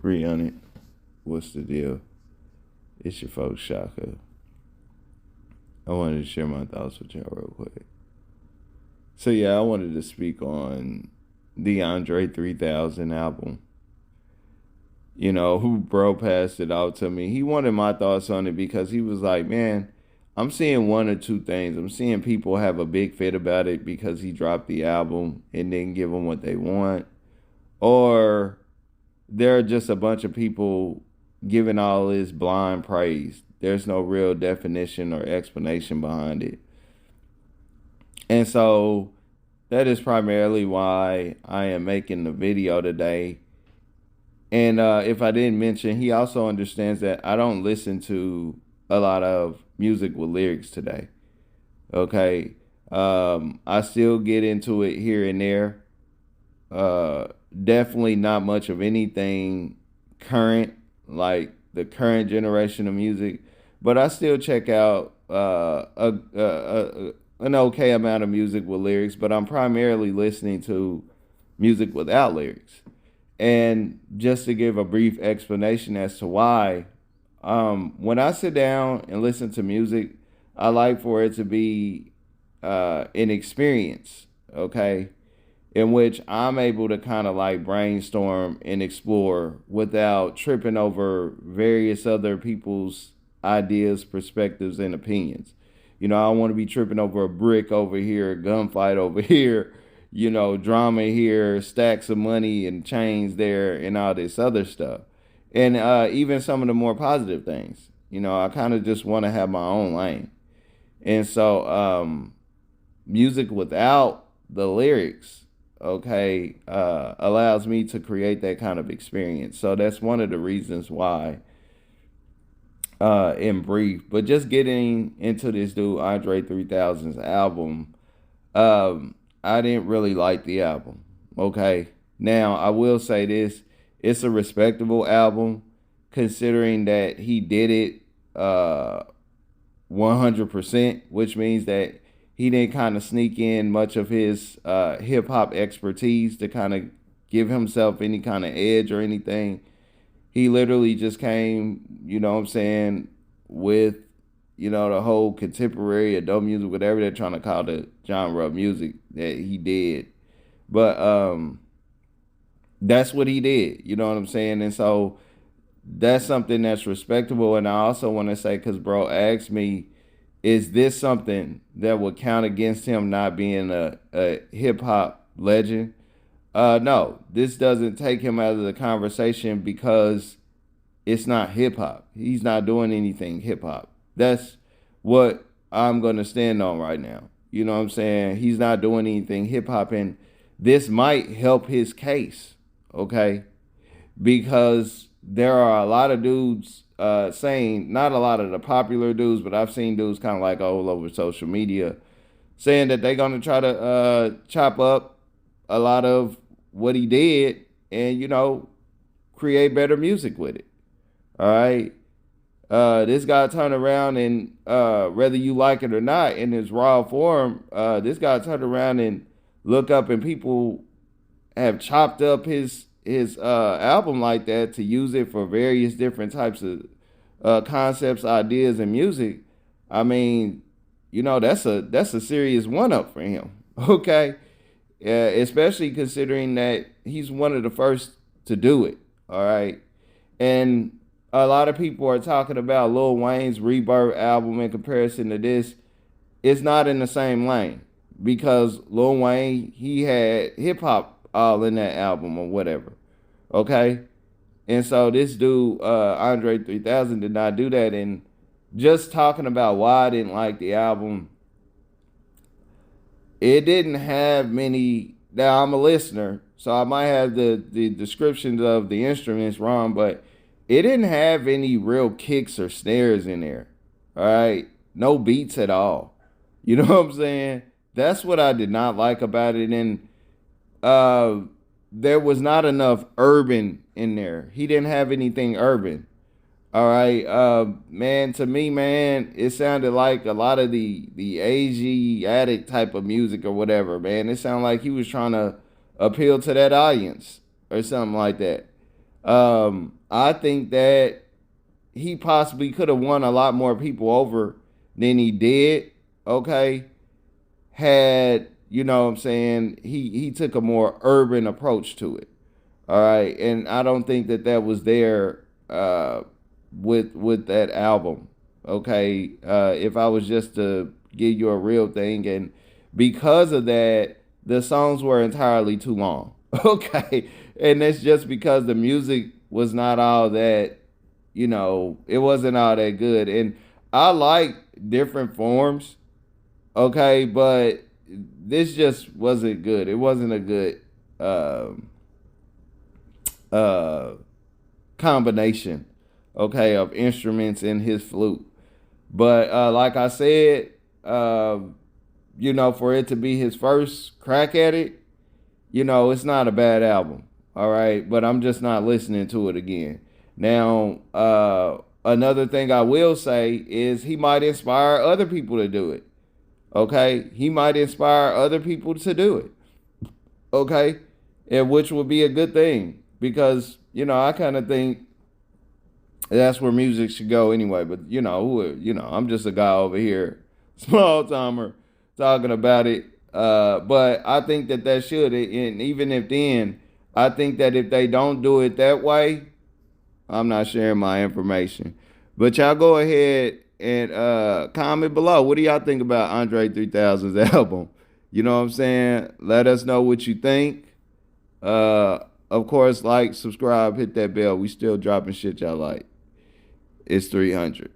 300. What's the deal? It's your folks, Shaka. I wanted to share my thoughts with y'all real quick. So, yeah, I wanted to speak on the Andre 3000 album. You know, who bro passed it out to me. He wanted my thoughts on it because he was like, man, I'm seeing one or two things. I'm seeing people have a big fit about it because he dropped the album and didn't give them what they want. Or there are just a bunch of people giving all this blind praise. There's no real definition or explanation behind it. And so that is primarily why I am making the video today. And if I didn't mention, he also understands that I don't listen to a lot of music with lyrics today. Okay. I still get into it here and there. Uh, Definitely not much of anything current, like the current generation of music, but I still check out an okay amount of music with lyrics. But I'm primarily listening to music without lyrics. And just to give a brief explanation as to why, when I sit down and listen to music, I like for it to be an experience, okay, in which I'm able to kind of like brainstorm and explore without tripping over various other people's ideas, perspectives, and opinions. You know, I don't want to be tripping over a brick over here, a gunfight over here, drama here, stacks of money and chains there, and all this other stuff. And even some of the more positive things. I kind of just want to have my own lane. And so, music without the lyrics, okay, allows me to create that kind of experience. So that's one of the reasons why, in brief. But just getting into this dude Andre 3000's album, I didn't really like the album. Okay, now I will say this: it's a respectable album, considering that he did it 100%, which means that he didn't kind of sneak in much of his hip hop expertise to kind of give himself any kind of edge or anything. He literally just came, what I'm saying, with, the whole contemporary adult music, whatever they're trying to call the genre of music that he did. But that's what he did, you know what I'm saying? And so that's something that's respectable. And I also want to say, because bro asked me, is this something that would count against him not being a hip hop legend? No, this doesn't take him out of the conversation because it's not hip hop. He's not doing anything hip hop. That's what I'm going to stand on right now. You know what I'm saying? He's not doing anything hip hop, and this might help his case, okay? Because there are a lot of dudes saying, not a lot of the popular dudes, but I've seen dudes kind of like all over social media saying that they're going to try to chop up a lot of what he did and, create better music with it. All right. This guy turned around and whether you like it or not, in his raw form, this guy turned around and look up, and people have chopped up his album like that to use it for various different types of concepts, ideas, and music. I mean, that's a serious one up for him. Okay, especially considering that he's one of the first to do it. All right, and a lot of people are talking about Lil Wayne's Rebirth album in comparison to this. It's not in the same lane because Lil Wayne, he had hip hop all in that album or whatever. Okay, and so this dude Andre 3000 did not do that. And just talking about why I didn't like the album, it didn't have many. Now I'm a listener, so I might have the descriptions of the instruments wrong, but it didn't have any real kicks or snares in there. All right, no beats at all. You know what I'm saying? That's what I did not like about it. And uh, there was not enough urban in there. He didn't have anything urban. All right, man. To me, man, it sounded like a lot of the Asiatic type of music or whatever. Man, it sounded like he was trying to appeal to that audience or something like that. I think that he possibly could have won a lot more people over than he did. Okay, had you know what I'm saying, he took a more urban approach to it. All right, and I don't think that that was there with that album. Okay, if I was just to give you a real thing, and because of that, the songs were entirely too long. Okay, and that's just because the music was not all that, it wasn't all that good. And I like different forms, okay, but this just wasn't good. It wasn't a good uh, combination, okay, of instruments in his flute. But like I said, for it to be his first crack at it, it's not a bad album. All right. But I'm just not listening to it again. Now, another thing I will say is he might inspire other people to do it. Okay. He might inspire other people to do it. Okay. And which would be a good thing because, I kind of think that's where music should go anyway. But I'm just a guy over here, small timer, talking about it. But I think that should, and even if then, I think that if they don't do it that way, I'm not sharing my information. But y'all go ahead and comment below. What do y'all think about Andre 3000's album? You know what I'm saying? Let us know what you think. Of course, like, subscribe, hit that bell. We still dropping shit y'all like. It's 300.